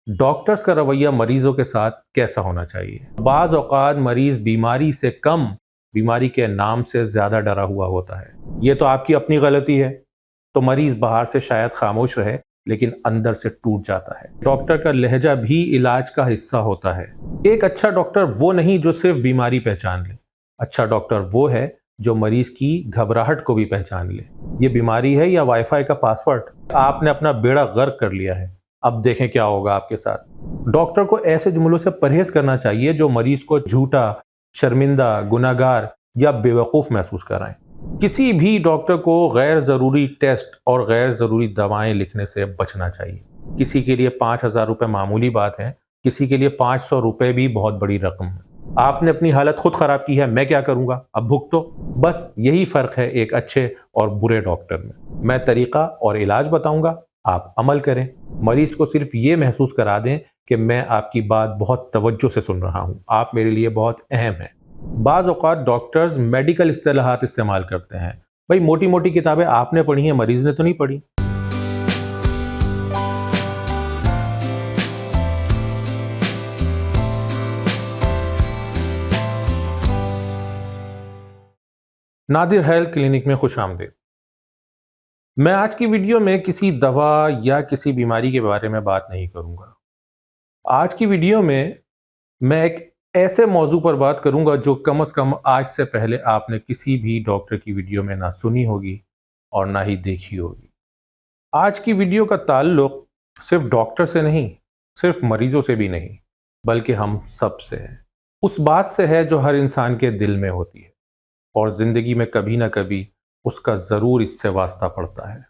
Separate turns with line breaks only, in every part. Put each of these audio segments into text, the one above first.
Doctors का रवैया मरीजों के साथ कैसा होना चाहिए। बाज़ औक़ात मरीज़ बीमारी से कम बीमारी के नाम से ज़्यादा डरा हुआ होता है। ये तो आपकी अपनी गलती है। तो मरीज़ बाहर से शायद खामोश रहे लेकिन अंदर से टूट जाता है। डॉक्टर का लहजा भी इलाज का हिस्सा होता है। एक अच्छा डॉक्टर वो नहीं जो सिर्फ बीमारी पहचान ले। अच्छा डॉक्टर वो है जो मरीज की घबराहट को भी पहचान ले। ये बीमारी है या वाईफाई का पासवर्ड? आपने अपना बेड़ा गर्क कर लिया है, अब देखें क्या होगा आपके साथ। डॉक्टर को ऐसे जुमलों से परहेज करना चाहिए जो मरीज को झूठा, शर्मिंदा, गुनाहगार या बेवकूफ़ महसूस कराएं। किसी भी डॉक्टर को गैर ज़रूरी टेस्ट और गैर ज़रूरी दवाएं लिखने से बचना चाहिए। किसी के लिए 5,000 रुपये मामूली बात है, किसी के लिए 500 रुपये भी बहुत बड़ी रकम है। आपने अपनी हालत खुद ख़राब की है, मैं क्या करूँगा, अब भुगतो। बस यही फ़र्क है एक अच्छे और बुरे डॉक्टर में। मैं तरीक़ा और इलाज बताऊँगा, आप अमल करें। मरीज़ को सिर्फ ये महसूस करा दें कि मैं आपकी बात बहुत तवज्जो से सुन रहा हूँ, आप मेरे लिए बहुत अहम हैं। बाज़ औक़ात डॉक्टर्स मेडिकल इस्तिलाहात इस्तेमाल करते हैं। भाई मोटी मोटी किताबें आपने पढ़ी हैं, मरीज़ ने तो नहीं पढ़ी। नादिर हेल्थ क्लिनिक में खुश आमदीद। मैं आज की वीडियो में किसी दवा या किसी बीमारी के बारे में बात नहीं करूंगा। आज की वीडियो में मैं एक ऐसे मौजू पर बात करूंगा जो कम से कम आज से पहले आपने किसी भी डॉक्टर की वीडियो में ना सुनी होगी और ना ही देखी होगी। आज की वीडियो का ताल्लुक सिर्फ डॉक्टर से नहीं, सिर्फ मरीजों से भी नहीं, बल्कि हम सब से है। उस बात से है जो हर इंसान के दिल में होती है और ज़िंदगी में कभी ना कभी उसका ज़रूर इससे वास्ता पड़ता है।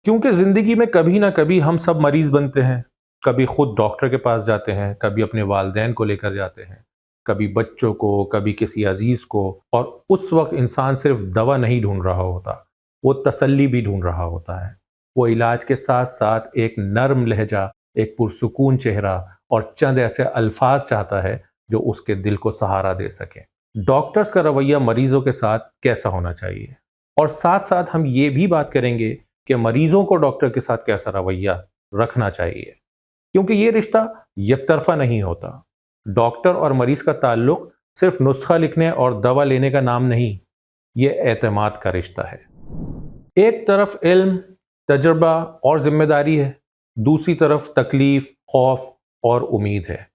क्योंकि ज़िंदगी में कभी ना कभी हम सब मरीज़ बनते हैं। कभी खुद डॉक्टर के पास जाते हैं, कभी अपने वालिदैन को लेकर जाते हैं, कभी बच्चों को, कभी किसी अजीज़ को। और उस वक्त इंसान सिर्फ दवा नहीं ढूंढ रहा होता, वो तसल्ली भी ढूंढ रहा होता है। वो इलाज के साथ साथ एक नरम लहजा, एक पुरसुकून चेहरा और चंद ऐसे अल्फाज चाहता है जो उसके दिल को सहारा दे सकें। डॉक्टर्स का रवैया मरीजों के साथ कैसा होना चाहिए, और साथ साथ हम ये भी बात करेंगे कि मरीजों को डॉक्टर के साथ कैसा रवैया रखना चाहिए। क्योंकि ये रिश्ता यकतरफा नहीं होता। डॉक्टर और मरीज का ताल्लुक सिर्फ नुस्खा लिखने और दवा लेने का नाम नहीं, ये एतमाद का रिश्ता है। एक तरफ इल्म, तजर्बा और जिम्मेदारी है, दूसरी तरफ तकलीफ, खौफ और उम्मीद है।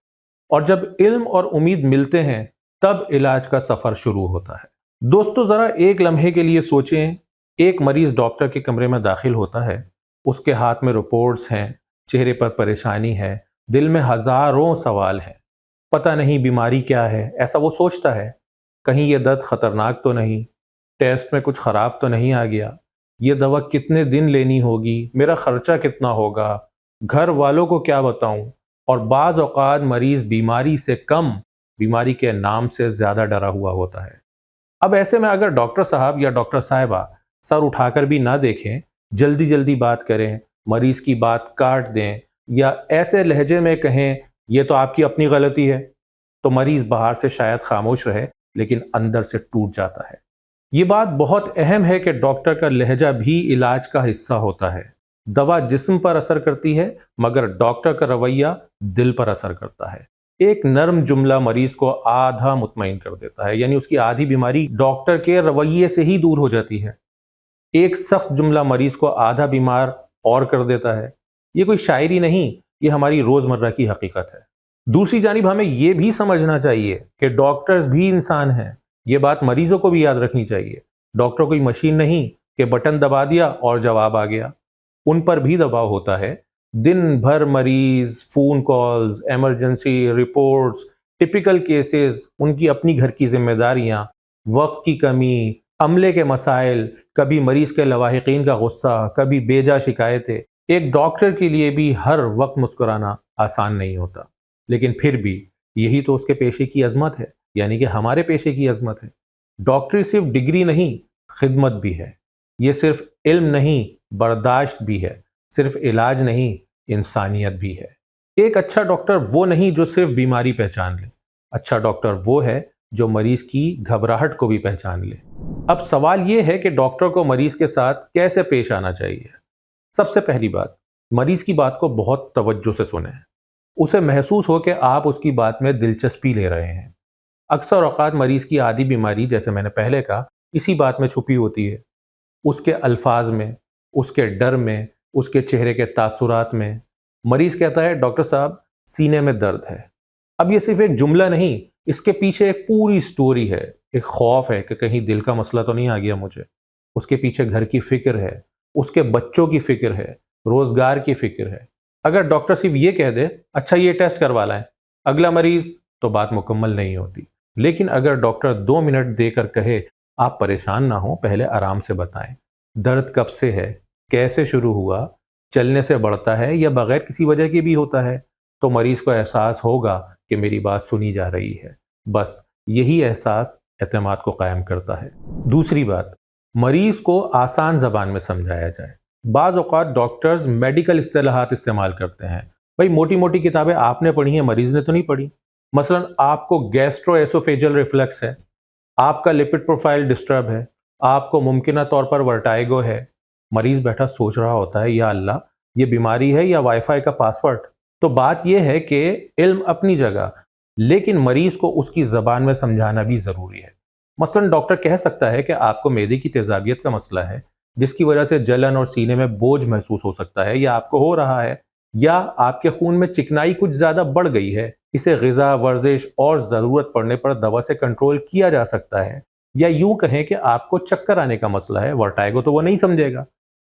और जब इल्म और उम्मीद मिलते हैं तब इलाज का सफ़र शुरू होता है। दोस्तों ज़रा एक लम्हे के लिए सोचें, एक मरीज़ डॉक्टर के कमरे में दाखिल होता है। उसके हाथ में रिपोर्ट्स हैं, चेहरे पर परेशानी है, दिल में हज़ारों सवाल हैं। पता नहीं बीमारी क्या है, ऐसा वो सोचता है। कहीं ये दर्द ख़तरनाक तो नहीं, टेस्ट में कुछ ख़राब तो नहीं आ गया, ये दवा कितने दिन लेनी होगी, मेरा ख़र्चा कितना होगा, घर वालों को क्या बताऊँ। और बाज़ औक़ात मरीज़ बीमारी से कम बीमारी के नाम से ज़्यादा डरा हुआ होता है। अब ऐसे में अगर डॉक्टर साहब या डॉक्टर साहिबा सर उठाकर भी ना देखें, जल्दी जल्दी बात करें, मरीज़ की बात काट दें या ऐसे लहजे में कहें ये तो आपकी अपनी गलती है, तो मरीज़ बाहर से शायद खामोश रहे लेकिन अंदर से टूट जाता है। ये बात बहुत अहम है कि डॉक्टर का लहजा भी इलाज का हिस्सा होता है। दवा जिस्म पर असर करती है मगर डॉक्टर का रवैया दिल पर असर करता है। एक नरम जुमला मरीज को आधा मुतमईन कर देता है, यानी उसकी आधी बीमारी डॉक्टर के रवैये से ही दूर हो जाती है। एक सख्त जुमला मरीज को आधा बीमार और कर देता है। ये कोई शायरी नहीं, ये हमारी रोज़मर्रा की हकीकत है। दूसरी जानिब हमें ये भी समझना चाहिए कि डॉक्टर्स भी इंसान हैं। ये बात मरीजों को भी याद रखनी चाहिए। डॉक्टर कोई मशीन नहीं कि बटन दबा दिया और जवाब आ गया। उन पर भी दबाव होता है। दिन भर मरीज, phone calls, emergency reports, typical cases, उनकी अपनी घर की जिम्मेदारियां, वक्त की कमी, अमले के मसाइल, कभी मरीज के लवाहिकीन का गुस्सा, कभी बेजा शिकायतें। एक डॉक्टर के लिए भी हर वक्त मुस्कुराना आसान नहीं होता, लेकिन फिर भी यही तो उसके पेशे की अजमत है, यानी कि हमारे पेशे की अजमत है। डॉक्टरी सिर्फ डिग्री नहीं, खिदमत भी है। ये सिर्फ इल्म नहीं, बर्दाश्त भी है। सिर्फ इलाज नहीं, इंसानियत भी है। एक अच्छा डॉक्टर वो नहीं जो सिर्फ बीमारी पहचान ले। अच्छा डॉक्टर वो है जो मरीज की घबराहट को भी पहचान ले। अब सवाल ये है कि डॉक्टर को मरीज के साथ कैसे पेश आना चाहिए। सबसे पहली बात, मरीज की बात को बहुत तवज्जो से सुनें। उसे महसूस हो कि आप उसकी बात में दिलचस्पी ले रहे हैं। अक्सर औक़ात मरीज़ की आधी बीमारी, जैसे मैंने पहले कहा, इसी बात में छुपी होती है, उसके अल्फाज में, उसके डर में, उसके चेहरे के तासुरात में। मरीज़ कहता है, डॉक्टर साहब सीने में दर्द है। अब ये सिर्फ एक जुमला नहीं, इसके पीछे एक पूरी स्टोरी है। एक खौफ है कि कहीं दिल का मसला तो नहीं आ गया मुझे। उसके पीछे घर की फ़िक्र है, उसके बच्चों की फ़िक्र है, रोज़गार की फ़िक्र है। अगर डॉक्टर सिर्फ ये कह दे, अच्छा ये टेस्ट करवा लाएं, अगला मरीज़, तो बात मुकम्मल नहीं होती। लेकिन अगर डॉक्टर 2 मिनट देकर कहे, आप परेशान ना हो, पहले आराम से बताएं, दर्द कब से है, कैसे शुरू हुआ, चलने से बढ़ता है या बगैर किसी वजह के भी होता है, तो मरीज़ को एहसास होगा कि मेरी बात सुनी जा रही है। बस यही एहसास एतमाद को कायम करता है। दूसरी बात, मरीज़ को आसान ज़बान में समझाया जाए। बाज़ औक़ात डॉक्टर्स मेडिकल इस्तिलाहात इस्तेमाल करते हैं। भाई मोटी मोटी किताबें आपने पढ़ी हैं, मरीज़ ने तो नहीं पढ़ी। मसलन आपको गैस्ट्रोएसोफेजियल रिफ्लक्स है, आपका लिपिड प्रोफाइल डिस्टर्ब है, आपको मुमकिना तौर पर वर्टाइगो है। मरीज़ बैठा सोच रहा होता है, या अल्लाह, ये बीमारी है या वाईफाई का पासवर्ड। तो बात यह है कि इल्म अपनी जगह, लेकिन मरीज़ को उसकी ज़बान में समझाना भी ज़रूरी है। मसलन डॉक्टर कह सकता है कि आपको मैदे की तेज़ाबियत का मसला है, जिसकी वजह से जलन और सीने में बोझ महसूस हो सकता है, या आपको हो रहा है, या आपके खून में चिकनाई कुछ ज़्यादा बढ़ गई है। इसे ग़िज़ा, वर्जिश और ज़रूरत पड़ने पर दवा से कंट्रोल किया जा सकता है। या यूँ कहें कि आपको चक्कर आने का मसला है, वर्टाइगो तो वो नहीं समझेगा।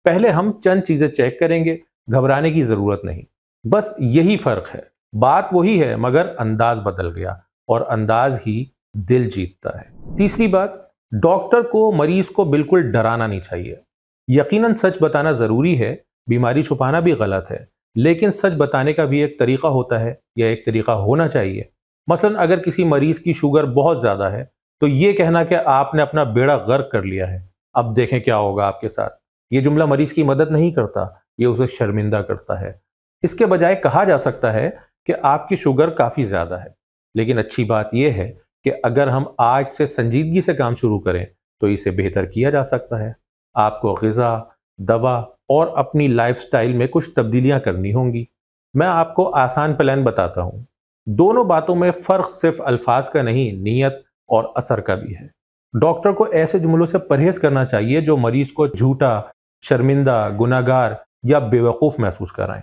पहले हम चंद चीज़ें चेक करेंगे, घबराने की ज़रूरत नहीं। बस यही फ़र्क है, बात वही है मगर अंदाज़ बदल गया, और अंदाज़ ही दिल जीतता है। तीसरी बात, डॉक्टर को मरीज़ को बिल्कुल डराना नहीं चाहिए। यकीनन सच बताना ज़रूरी है, बीमारी छुपाना भी गलत है, लेकिन सच बताने का भी एक तरीक़ा होता है, या एक तरीक़ा होना चाहिए। मसलन अगर किसी मरीज़ की शुगर बहुत ज़्यादा है, तो ये कहना कि आपने अपना बेड़ा गर्क कर लिया है, अब देखें क्या होगा आपके साथ, ये जुमला मरीज़ की मदद नहीं करता, ये उसे शर्मिंदा करता है। इसके बजाय कहा जा सकता है कि आपकी शुगर काफ़ी ज़्यादा है, लेकिन अच्छी बात यह है कि अगर हम आज से संजीदगी से काम शुरू करें, तो इसे बेहतर किया जा सकता है। आपको ग़िज़ा, दवा और अपनी लाइफ़स्टाइल में कुछ तब्दीलियाँ करनी होंगी। मैं आपको आसान प्लान बताता हूँ। दोनों बातों में फ़र्क सिर्फ अल्फाज का नहीं, नीयत और असर का भी है। डॉक्टर को ऐसे जुमलों से परहेज़ करना चाहिए जो मरीज़ को झूठा, शर्मिंदा, गुनहगार या बेवकूफ़ महसूस कराएं।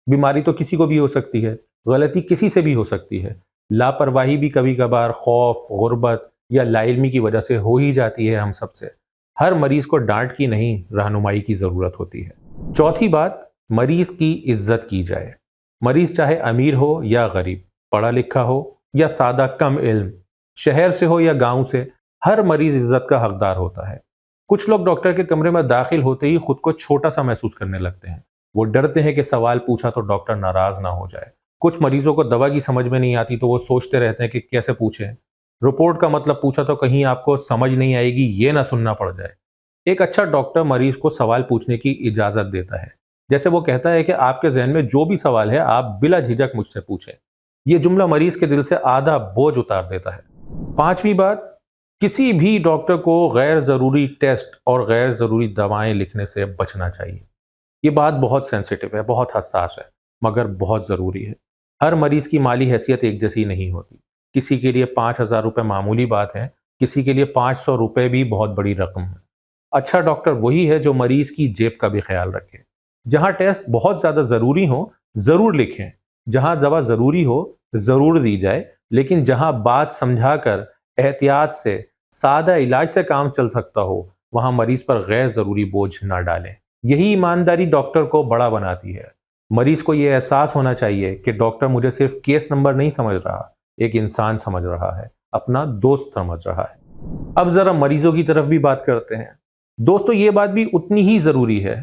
बीमारी तो किसी को भी हो सकती है, गलती किसी से भी हो सकती है, लापरवाही भी कभी कभार खौफ, गुर्बत या लाइल्मी की वजह से हो ही जाती है हम सबसे। हर मरीज़ को डांट की नहीं, रहनुमाई की ज़रूरत होती है। चौथी बात, मरीज़ की इज्जत की जाए। मरीज़ चाहे अमीर हो या गरीब, पढ़ा लिखा हो या सादा कम इल्म, शहर से हो या गांव से, हर मरीज़ इज्जत का हकदार होता है। कुछ लोग डॉक्टर के कमरे में दाखिल होते ही खुद को छोटा सा महसूस करने लगते हैं। वो डरते हैं कि सवाल पूछा तो डॉक्टर नाराज़ ना हो जाए। कुछ मरीजों को दवा की समझ में नहीं आती, तो वो सोचते रहते हैं कि कैसे पूछें। रिपोर्ट का मतलब पूछा तो कहीं आपको समझ नहीं आएगी, ये ना सुनना पड़ जाए। एक अच्छा डॉक्टर मरीज को सवाल पूछने की इजाज़त देता है। जैसे वो कहता है कि आपके जहन में जो भी सवाल है, आप बिला झिझक मुझसे पूछें। ये जुमला मरीज के दिल से आधा बोझ उतार देता है। पांचवी बात, किसी भी डॉक्टर को गैर ज़रूरी टेस्ट और गैर ज़रूरी दवाएं लिखने से बचना चाहिए। ये बात बहुत सेंसिटिव है, बहुत हसास है, मगर बहुत ज़रूरी है। हर मरीज़ की माली हैसियत एक जैसी नहीं होती। किसी के लिए 5,000 रुपये मामूली बात है, किसी के लिए 500 रुपये भी बहुत बड़ी रकम है। अच्छा डॉक्टर वही है जो मरीज़ की जेब का भी ख्याल रखे। जहाँ टेस्ट बहुत ज़्यादा ज़रूरी हो, ज़रूर लिखें। जहाँ दवा ज़रूरी हो, ज़रूर दी जाए। लेकिन जहाँ बात समझा कर, एहतियात से, सादा इलाज से काम चल सकता हो, वहाँ मरीज़ पर गैर ज़रूरी बोझ ना डालें। यही ईमानदारी डॉक्टर को बड़ा बनाती है। मरीज को यह एहसास होना चाहिए कि डॉक्टर मुझे सिर्फ केस नंबर नहीं समझ रहा, एक इंसान समझ रहा है, अपना दोस्त समझ रहा है। अब जरा मरीजों की तरफ भी बात करते हैं। दोस्तों, ये बात भी उतनी ही जरूरी है।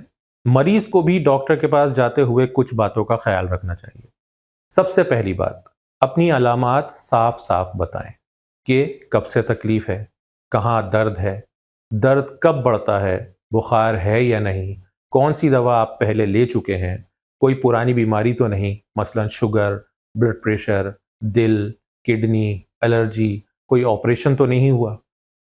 मरीज को भी डॉक्टर के पास जाते हुए कुछ बातों का ख्याल रखना चाहिए। सबसे पहली बात, अपनी अलामात साफ साफ बताएं कि कब से तकलीफ है, कहाँ दर्द है, दर्द कब बढ़ता है, बुखार है या नहीं, कौन सी दवा आप पहले ले चुके हैं, कोई पुरानी बीमारी तो नहीं, मसलन शुगर, ब्लड प्रेशर, दिल, किडनी, एलर्जी, कोई ऑपरेशन तो नहीं हुआ।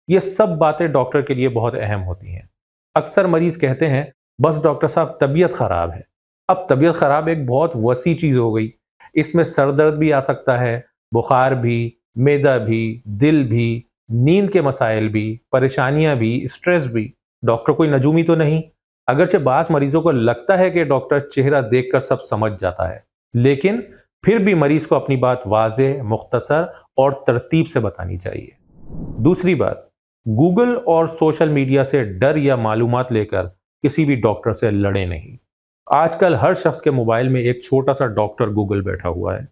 ये सब बातें डॉक्टर के लिए बहुत अहम होती हैं। अक्सर मरीज कहते हैं, बस डॉक्टर साहब तबीयत ख़राब है। अब तबीयत ख़राब एक बहुत वसी चीज़ हो गई। اس میں سر درد بھی آ سکتا ہے، بخار بھی، معدہ بھی، دل بھی، نیند کے مسائل بھی، پریشانیاں بھی، اسٹریس بھی۔ ڈاکٹر کوئی نجومی تو نہیں، اگرچہ بعض مریضوں کو لگتا ہے کہ ڈاکٹر چہرہ دیکھ کر سب سمجھ جاتا ہے، لیکن پھر بھی مریض کو اپنی بات واضح، مختصر اور ترتیب سے بتانی چاہیے۔ دوسری بات، گوگل اور سوشل میڈیا سے ڈر یا معلومات لے کر کسی بھی ڈاکٹر سے لڑیں نہیں۔ آج کل ہر شخص کے موبائل میں ایک چھوٹا سا ڈاکٹر گوگل بیٹھا ہوا ہے۔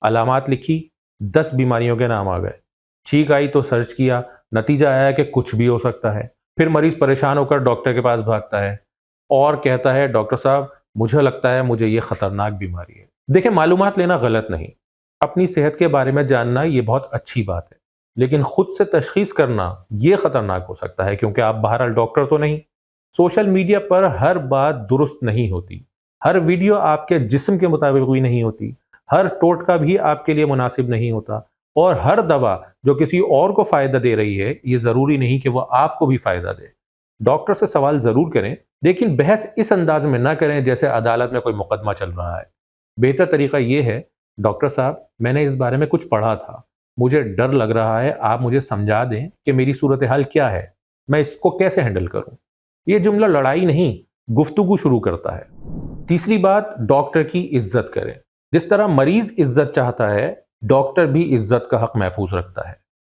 علامات لکھی، 10 بیماریوں کے نام آ گئے، چھینک آئی تو سرچ کیا، نتیجہ آیا کہ کچھ بھی ہو سکتا ہے۔ پھر مریض پریشان ہو کر ڈاکٹر کے پاس بھاگتا ہے اور کہتا ہے ڈاکٹر صاحب مجھے لگتا ہے مجھے یہ خطرناک بیماری ہے۔ دیکھیں، معلومات لینا غلط نہیں، اپنی صحت کے بارے میں جاننا یہ بہت اچھی بات ہے، لیکن خود سے تشخیص کرنا یہ خطرناک ہو سکتا ہے، کیونکہ آپ بہرحال ڈاکٹر تو نہیں۔ سوشل میڈیا پر ہر بات درست نہیں ہوتی، ہر ویڈیو آپ کے جسم کے مطابق بھی نہیں ہوتی، ہر ٹوٹکا بھی آپ کے لیے مناسب نہیں ہوتا، اور ہر دوا جو کسی اور کو فائدہ دے رہی ہے یہ ضروری نہیں کہ وہ آپ کو بھی فائدہ دے۔ ڈاکٹر سے سوال ضرور کریں، لیکن بحث اس انداز میں نہ کریں جیسے عدالت میں کوئی مقدمہ چل رہا ہے۔ بہتر طریقہ یہ ہے، ڈاکٹر صاحب میں نے اس بارے میں کچھ پڑھا تھا، مجھے ڈر لگ رہا ہے، آپ مجھے سمجھا دیں کہ میری صورتحال کیا ہے، میں اس کو کیسے ہینڈل کروں۔ یہ جملہ لڑائی نہیں، گفتگو شروع کرتا ہے۔ تیسری بات، ڈاکٹر کی عزت کریں۔ جس طرح مریض عزت چاہتا ہے، ڈاکٹر بھی عزت کا حق محفوظ رکھتا ہے۔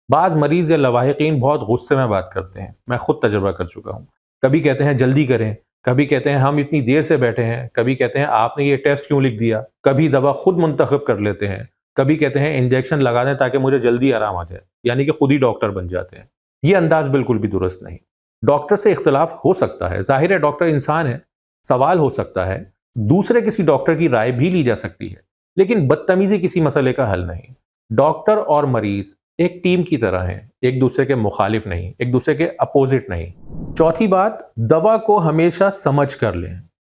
بعض مریض یا لواحقین بہت غصے میں بات کرتے ہیں، میں خود تجربہ کر چکا ہوں۔ کبھی کہتے ہیں جلدی کریں، کبھی کہتے ہیں ہم اتنی دیر سے بیٹھے ہیں، کبھی کہتے ہیں آپ نے یہ ٹیسٹ کیوں لکھ دیا، کبھی دوا خود منتخب کر لیتے ہیں، کبھی کہتے ہیں انجیکشن لگا دیں تاکہ مجھے جلدی آرام آ جائے، یعنی کہ خود ہی ڈاکٹر بن جاتے ہیں۔ یہ انداز بالکل بھی درست نہیں۔ ڈاکٹر سے اختلاف ہو سکتا ہے، ظاہر ہے ڈاکٹر انسان ہے، سوال ہو سکتا ہے، دوسرے کسی ڈاکٹر کی رائے بھی لی جا سکتی ہے، لیکن بدتمیزی کسی مسئلے کا حل نہیں۔ ڈاکٹر اور مریض ایک ٹیم کی طرح ہیں، ایک دوسرے کے مخالف نہیں، ایک دوسرے کے اپوزٹ نہیں۔ چوتھی بات، دوا کو ہمیشہ سمجھ کر لیں۔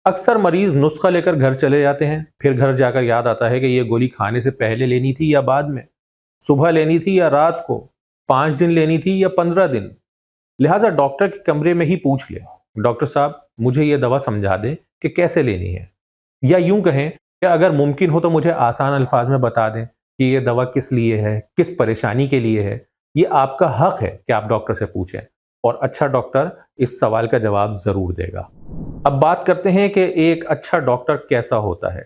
اکثر مریض نسخہ لے کر گھر چلے جاتے ہیں، پھر گھر جا کر یاد آتا ہے کہ یہ گولی کھانے سے پہلے لینی تھی یا بعد میں، صبح لینی تھی یا رات کو، 5 دن لینی تھی یا 15 دن۔ لہٰذا ڈاکٹر کے کمرے میں ہی پوچھ لیں، ڈاکٹر صاحب مجھے یہ دوا سمجھا دیں کہ کیسے لینی ہے، یا یوں کہیں کہ اگر ممکن ہو تو مجھے آسان الفاظ میں بتا دیں کہ یہ دوا کس لیے ہے، کس پریشانی کے لیے ہے۔ یہ آپ کا حق ہے کہ آپ ڈاکٹر سے پوچھیں، اور اچھا ڈاکٹر اس سوال کا جواب ضرور دے گا۔ اب بات کرتے ہیں کہ ایک اچھا ڈاکٹر کیسا ہوتا ہے۔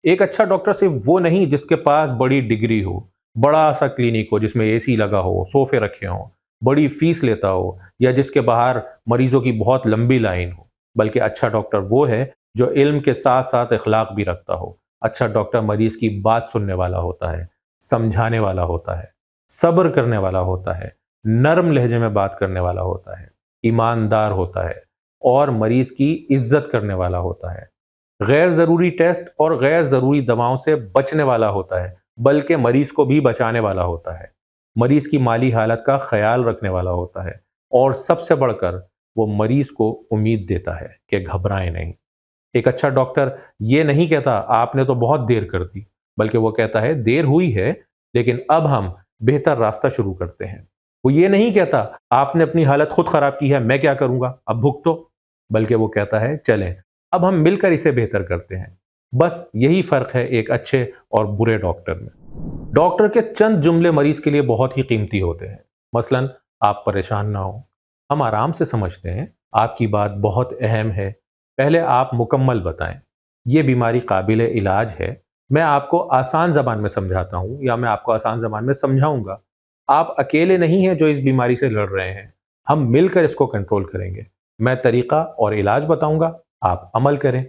ایک اچھا ڈاکٹر صرف وہ نہیں جس کے پاس بڑی ڈگری ہو، بڑا سا کلینک ہو جس میں اے سی لگا ہو، صوفے رکھے ہوں، بڑی فیس لیتا ہو، یا جس کے باہر مریضوں کی بہت لمبی لائن ہو۔ بلکہ اچھا ڈاکٹر وہ ہے جو علم کے ساتھ ساتھ اخلاق بھی رکھتا ہو۔ اچھا ڈاکٹر مریض کی بات سننے والا ہوتا ہے، سمجھانے والا ہوتا ہے، صبر کرنے والا ہوتا ہے، نرم لہجے میں بات کرنے والا ہوتا ہے، ایماندار ہوتا ہے، اور مریض کی عزت کرنے والا ہوتا ہے۔ غیر ضروری ٹیسٹ اور غیر ضروری دواؤں سے بچنے والا ہوتا ہے، بلکہ مریض کو بھی بچانے والا ہوتا ہے۔ مریض کی مالی حالت کا خیال رکھنے والا ہوتا ہے، اور سب سے بڑھ کر وہ مریض کو امید دیتا ہے کہ گھبرائیں نہیں۔ ایک اچھا ڈاکٹر یہ نہیں کہتا آپ نے تو بہت دیر کر دی، بلکہ وہ کہتا ہے دیر ہوئی ہے لیکن اب ہم بہتر راستہ شروع کرتے ہیں۔ وہ یہ نہیں کہتا آپ نے اپنی حالت خود خراب کی ہے، میں کیا کروں گا، اب بھگتو، بلکہ وہ کہتا ہے چلیں اب ہم مل کر اسے بہتر کرتے ہیں۔ بس یہی فرق ہے ایک اچھے اور برے ڈاکٹر میں۔ ڈاکٹر کے چند جملے مریض کے لیے بہت ہی قیمتی ہوتے ہیں۔ مثلا آپ پریشان نہ ہوں، ہم آرام سے سمجھتے ہیں، آپ کی بات بہت اہم ہے، پہلے آپ مکمل بتائیں، یہ بیماری قابل علاج ہے، میں آپ کو آسان زبان میں سمجھاتا ہوں یا میں آپ کو آسان زبان میں سمجھاؤں گا۔ آپ اکیلے نہیں ہیں جو اس بیماری سے لڑ رہے ہیں، ہم مل کر اس کو کنٹرول کریں گے۔ میں طریقہ اور علاج بتاؤں گا، آپ عمل کریں۔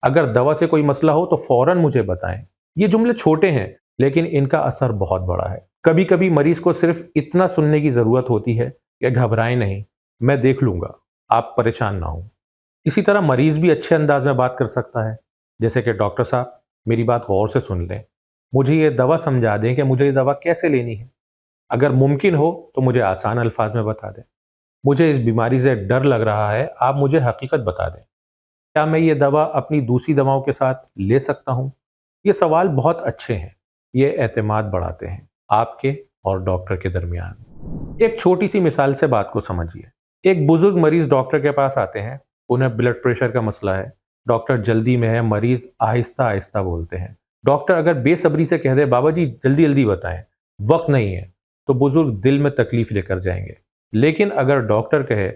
اگر دوا سے کوئی مسئلہ ہو تو فوراً مجھے بتائیں۔ یہ جملے چھوٹے ہیں لیکن ان کا اثر بہت بڑا ہے۔ کبھی کبھی مریض کو صرف اتنا سننے کی ضرورت ہوتی ہے کہ گھبرائیں نہیں، میں دیکھ لوں گا، آپ پریشان نہ ہوں۔ اسی طرح مریض بھی اچھے انداز میں بات کر سکتا ہے، جیسے کہ ڈاکٹر صاحب میری بات غور سے سن لیں، مجھے یہ دوا سمجھا دیں کہ مجھے یہ دوا کیسے لینی ہے، اگر ممکن ہو تو مجھے آسان الفاظ میں بتا دیں، مجھے اس بیماری سے ڈر لگ رہا ہے، آپ مجھے حقیقت بتا دیں، کیا میں یہ دوا اپنی دوسری دواؤں کے ساتھ لے سکتا ہوں؟ یہ سوال بہت اچھے ہیں، یہ اعتماد بڑھاتے ہیں آپ کے اور ڈاکٹر کے درمیان۔ ایک چھوٹی سی مثال سے بات کو سمجھیے۔ ایک بزرگ مریض ڈاکٹر کے پاس آتے ہیں، انہیں بلڈ پریشر کا مسئلہ ہے، ڈاکٹر جلدی میں ہے، مریض آہستہ آہستہ بولتے ہیں، डॉक्टर अगर बेसब्री से कह दे बाबा जी जल्दी जल्दी बताएं, वक्त नहीं है, तो बुजुर्ग दिल में तकलीफ लेकर जाएंगे। लेकिन अगर डॉक्टर कहे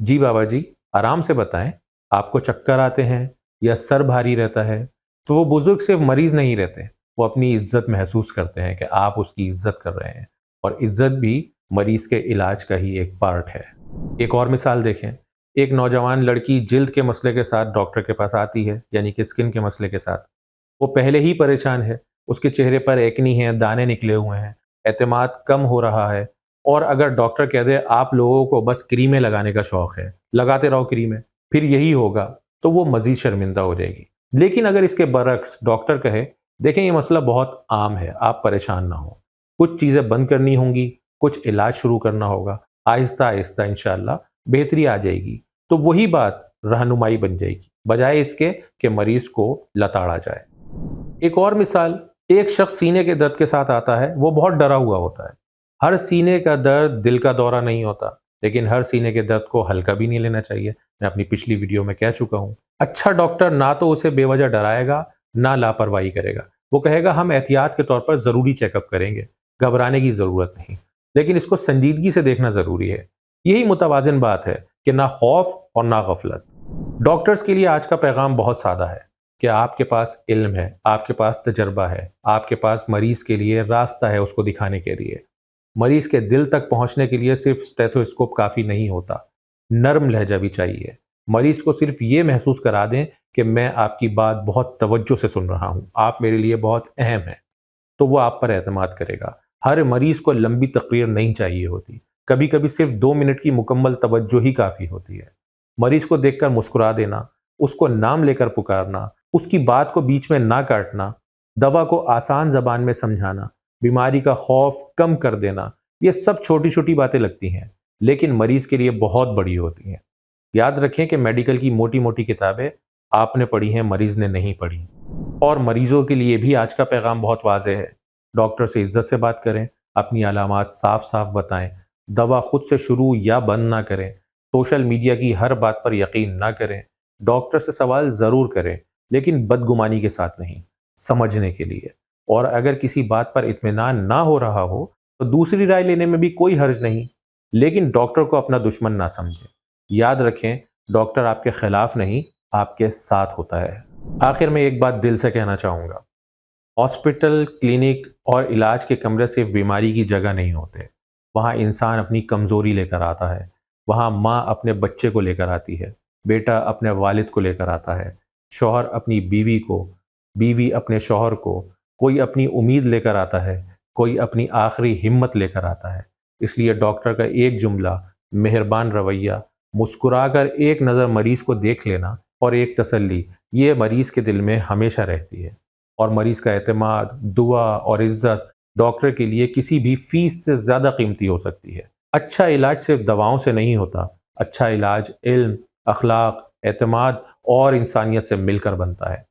जी बाबा जी आराम से बताएं, आपको चक्कर आते हैं या सर भारी रहता है, तो वो बुजुर्ग सिर्फ मरीज नहीं रहते, वो अपनी इज्जत महसूस करते हैं कि आप उसकी इज्जत कर रहे हैं, और इज्जत भी मरीज के इलाज का ही एक पार्ट है। एक और मिसाल देखें, एक नौजवान लड़की जिल्द के मसले के साथ डॉक्टर के पास आती है, यानी कि स्किन के मसले के साथ। वो पहले ही परेशान है, उसके चेहरे पर एक्नी है, दाने निकले हुए हैं, एतमाद कम हो रहा है, और अगर डॉक्टर कह दे आप लोगों को बस क्रीमें लगाने का शौक है, लगाते रहो क्रीमें, फिर यही होगा, तो वो मजीद शर्मिंदा हो जाएगी। लेकिन अगर इसके बरक्स डॉक्टर कहे देखें ये मसला बहुत आम है, आप परेशान ना हो, कुछ चीज़ें बंद करनी होंगी, कुछ इलाज शुरू करना होगा, आहिस्ता आहिस्ता इंशाल्लाह बेहतरी आ जाएगी, तो वही बात रहनुमाई बन जाएगी, बजाय इसके कि मरीज को लताड़ा जाए। एक और मिसाल, एक शख्स सीने के दर्द के साथ आता है, वो बहुत डरा हुआ होता है। हर सीने का दर्द दिल का दौरा नहीं होता, लेकिन हर सीने के दर्द को हल्का भी नहीं लेना चाहिए। मैं अपनी पिछली वीडियो में कह चुका हूँ। अच्छा डॉक्टर ना तो उसे बेवजह डराएगा, ना लापरवाही करेगा। वो कहेगा हम एहतियात के तौर पर ज़रूरी चेकअप करेंगे, घबराने की ज़रूरत नहीं, लेकिन इसको संजीदगी से देखना ज़रूरी है। यही मुतवाज़िन बात है कि ना खौफ और ना गफलत। डॉक्टर्स के लिए आज का पैगाम बहुत सादा है कि आपके पास इल्म है, आपके पास तजर्बा है, आपके पास मरीज़ के लिए रास्ता है उसको दिखाने के लिए। मरीज़ के दिल तक पहुंचने के लिए सिर्फ स्टेथोस्कोप काफ़ी नहीं होता, नरम लहजा भी चाहिए। मरीज़ को सिर्फ ये महसूस करा दें कि मैं आपकी बात बहुत तवज्जो से सुन रहा हूँ, आप मेरे लिए बहुत अहम हैं, तो वो आप पर एतमाद करेगा। हर मरीज़ को लंबी तकरीर नहीं चाहिए होती, कभी कभी सिर्फ 2 मिनट की मुकम्मल तवज्जो ही काफ़ी होती है। मरीज़ को देखकर मुस्कुरा देना, उसको नाम लेकर पुकारना, उसकी बात को बीच में ना काटना, दवा को आसान ज़बान में समझाना, बीमारी का खौफ कम कर देना, ये सब छोटी छोटी बातें लगती हैं, लेकिन मरीज़ के लिए बहुत बड़ी होती हैं। याद रखें कि मेडिकल की मोटी मोटी किताबें आपने पढ़ी हैं, मरीज़ ने नहीं पढ़ी। और मरीजों के लिए भी आज का पैगाम बहुत वाज़ेह है। डॉक्टर से इज्जत से बात करें, अपनी अलामात साफ साफ बताएं, दवा खुद से शुरू या बंद ना करें, सोशल मीडिया की हर बात पर यकीन ना करें, डॉक्टर से सवाल ज़रूर करें, लेकिन बदगुमानी के साथ नहीं, समझने के लिए। और अगर किसी बात पर इत्मीनान ना हो रहा हो तो दूसरी राय लेने में भी कोई हर्ज नहीं, लेकिन डॉक्टर को अपना दुश्मन ना समझें। याद रखें, डॉक्टर आपके खिलाफ नहीं, आपके साथ होता है। आखिर में एक बात दिल से कहना चाहूँगा, हॉस्पिटल, क्लिनिक और इलाज के कमरे सिर्फ बीमारी की जगह नहीं होते। वहाँ इंसान अपनी कमज़ोरी लेकर आता है, वहाँ माँ अपने बच्चे को लेकर आती है, बेटा अपने वालिद को लेकर आता है, शौहर अपनी बीवी को, बीवी अपने शौहर को, कोई अपनी उम्मीद लेकर आता है, कोई अपनी आखिरी हिम्मत लेकर आता है। इसलिए डॉक्टर का एक जुमला, मेहरबान रवैया, मुस्कुराकर एक नज़र मरीज़ को देख लेना और एक तसल्ली, ये मरीज़ के दिल में हमेशा रहती है। और मरीज़ का एतमाद, दुआ और इज़्ज़त डॉक्टर के लिए किसी भी फीस से ज़्यादा कीमती हो सकती है। अच्छा इलाज सिर्फ दवाओं से नहीं होता, अच्छा इलाज इल्म, अखलाक, एतमाद और इंसानियत से मिलकर बनता है।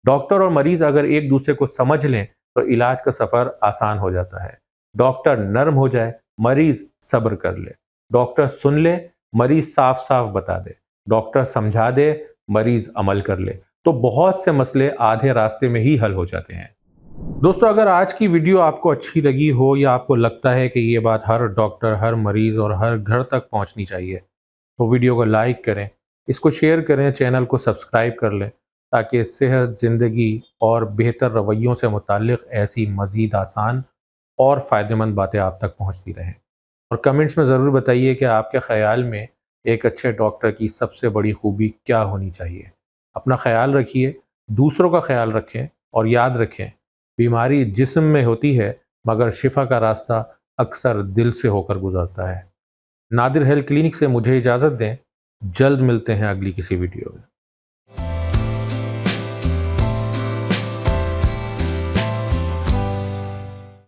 डॉक्टर और मरीज़ अगर एक दूसरे को समझ लें तो इलाज का सफ़र आसान हो जाता है। डॉक्टर नरम हो जाए, मरीज़ सब्र कर ले। डॉक्टर सुन ले, मरीज़ साफ साफ बता दे। डॉक्टर समझा दे, मरीज़ अमल कर ले, तो बहुत से मसले आधे रास्ते में ही हल हो जाते हैं। दोस्तों, अगर आज की वीडियो आपको अच्छी लगी हो या आपको लगता है कि ये बात हर डॉक्टर, हर मरीज़ और हर घर तक पहुंचनी चाहिए, तो वीडियो को लाइक करें, इसको शेयर करें, चैनल को सब्सक्राइब कर लें, ताकि सेहत, ज़िंदगी और बेहतर रवैयों से मुताल्लिक़ ऐसी मज़ीद आसान और फ़ायदेमंद बातें आप तक पहुँचती रहें। और कमेंट्स में ज़रूर बताइए कि आपके ख़्याल में एक अच्छे डॉक्टर की सबसे बड़ी खूबी क्या होनी चाहिए। अपना ख़्याल रखिए, दूसरों का ख़्याल रखें, और याद रखें, बीमारी जिस्म में होती है मगर शिफा का रास्ता अक्सर दिल से होकर गुजरता है। नादिर हेल्थ क्लिनिक से मुझे इजाज़त दें, जल्द मिलते हैं अगली किसी वीडियो में।